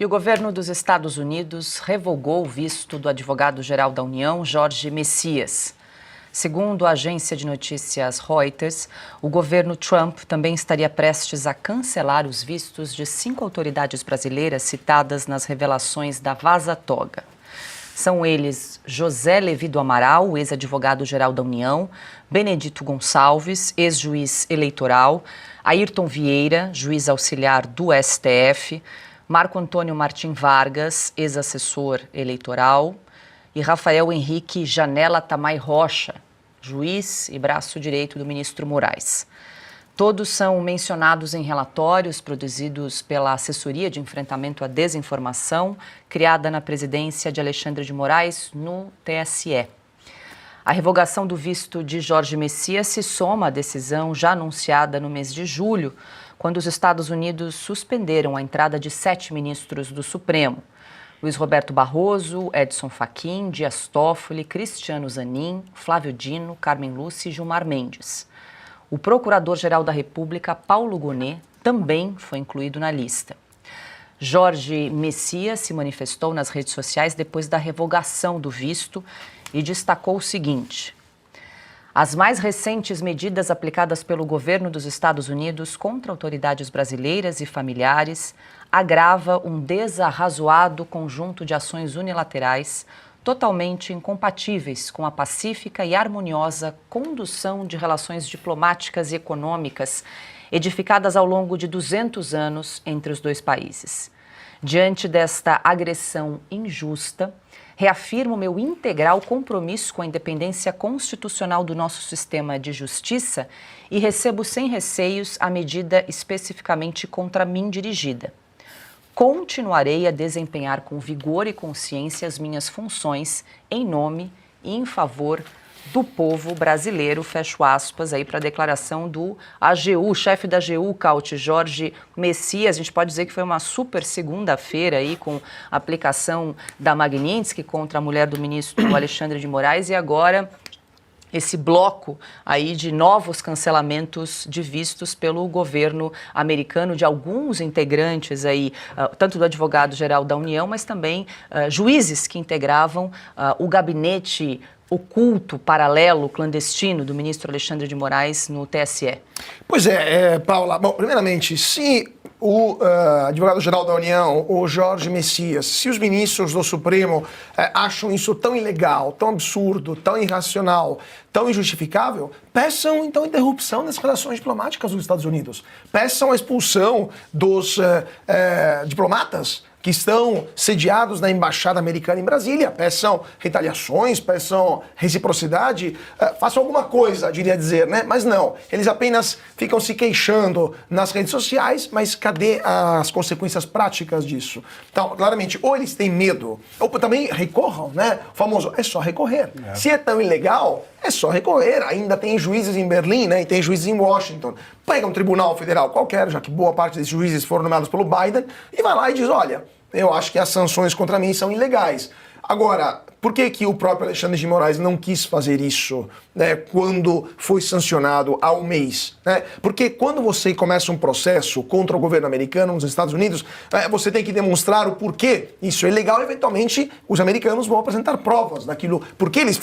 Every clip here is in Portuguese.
E o governo dos Estados Unidos revogou o visto do advogado-geral da União, Jorge Messias. Segundo a agência de notícias Reuters, o governo Trump também estaria prestes a cancelar os vistos de 5 autoridades brasileiras citadas nas revelações da Vaza Toga. São eles José Levi do Amaral, ex-advogado-geral da União, Benedito Gonçalves, ex-juiz eleitoral, Ayrton Vieira, juiz auxiliar do STF, Marco Antônio Martim Vargas, ex-assessor eleitoral, e Rafael Henrique Janela Tamay Rocha, juiz e braço direito do ministro Moraes. Todos são mencionados em relatórios produzidos pela Assessoria de Enfrentamento à Desinformação, criada na presidência de Alexandre de Moraes, no TSE. A revogação do visto de Jorge Messias se soma à decisão já anunciada no mês de julho, quando os Estados Unidos suspenderam a entrada de 7 ministros do Supremo: Luiz Roberto Barroso, Edson Fachin, Dias Toffoli, Cristiano Zanin, Flávio Dino, Carmen Lúcia e Gilmar Mendes. O Procurador-Geral da República, Paulo Gonet, também foi incluído na lista. Jorge Messias se manifestou nas redes sociais depois da revogação do visto e destacou o seguinte: as mais recentes medidas aplicadas pelo governo dos Estados Unidos contra autoridades brasileiras e familiares agrava um desarrazoado conjunto de ações unilaterais totalmente incompatíveis com a pacífica e harmoniosa condução de relações diplomáticas e econômicas edificadas ao longo de 200 anos entre os dois países. Diante desta agressão injusta, reafirmo meu integral compromisso com a independência constitucional do nosso sistema de justiça e recebo sem receios a medida especificamente contra mim dirigida. Continuarei a desempenhar com vigor e consciência as minhas funções em nome e em favor do povo brasileiro, fecho aspas aí para a declaração do AGU, chefe da AGU, Caute, Jorge Messias. A gente pode dizer que foi uma super segunda-feira aí com a aplicação da Magnitsky contra a mulher do ministro Alexandre de Moraes e agora esse bloco aí de novos cancelamentos de vistos pelo governo americano, de alguns integrantes aí, tanto do advogado-geral da União, mas também juízes que integravam o gabinete oculto, paralelo, clandestino do ministro Alexandre de Moraes no TSE. Pois Paula, bom, primeiramente, se o advogado-geral da União, o Jorge Messias, se os ministros do Supremo acham isso tão ilegal, tão absurdo, tão irracional, tão injustificável, peçam então interrupção das relações diplomáticas dos Estados Unidos. Peçam a expulsão dos diplomatas que estão sediados na Embaixada Americana em Brasília, peçam retaliações, peçam reciprocidade, façam alguma coisa, diria dizer, né? Mas não, eles apenas ficam se queixando nas redes sociais, mas cadê as consequências práticas disso? Então, claramente, ou eles têm medo, ou também recorram, né? O famoso, é só recorrer. Se é tão ilegal, é só recorrer. Ainda tem juízes em Berlim, né? E tem juízes em Washington. Pega um tribunal federal qualquer, já que boa parte desses juízes foram nomeados pelo Biden, e vai lá e diz, olha, eu acho que as sanções contra mim são ilegais. Agora, por que que o próprio Alexandre de Moraes não quis fazer isso, né, quando foi sancionado há um mês? Né? Porque quando você começa um processo contra o governo americano nos Estados Unidos, você tem que demonstrar o porquê isso é ilegal. Eventualmente, os americanos vão apresentar provas daquilo, por que eles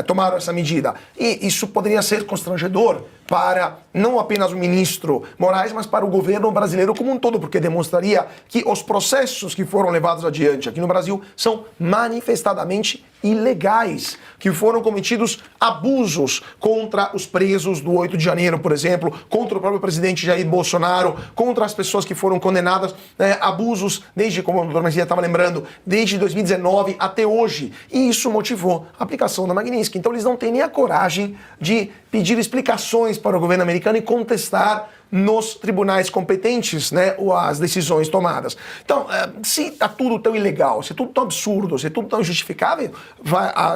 tomaram essa medida. E isso poderia ser constrangedor para não apenas o ministro Moraes, mas para o governo brasileiro como um todo, porque demonstraria que os processos que foram levados adiante aqui no Brasil são manifestadamente ilegais, que foram cometidos abusos contra os presos do 8 de janeiro, por exemplo, contra o próprio presidente Jair Bolsonaro, contra as pessoas que foram condenadas, abusos desde, como o doutor Messias estava lembrando, desde 2019 até hoje. E isso motivou a aplicação da Magnitsky. Então eles não têm nem a coragem de pedir explicações para o governo americano e contestar nos tribunais competentes, né, as decisões tomadas. Então, se está tudo tão ilegal, se tudo tão absurdo, se tudo tão injustificável,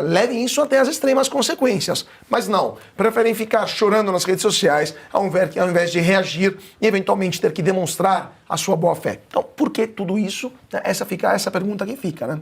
levem isso até as extremas consequências. Mas não, preferem ficar chorando nas redes sociais ao invés de reagir e eventualmente ter que demonstrar a sua boa-fé. Então, por que tudo isso? Essa pergunta que fica, né?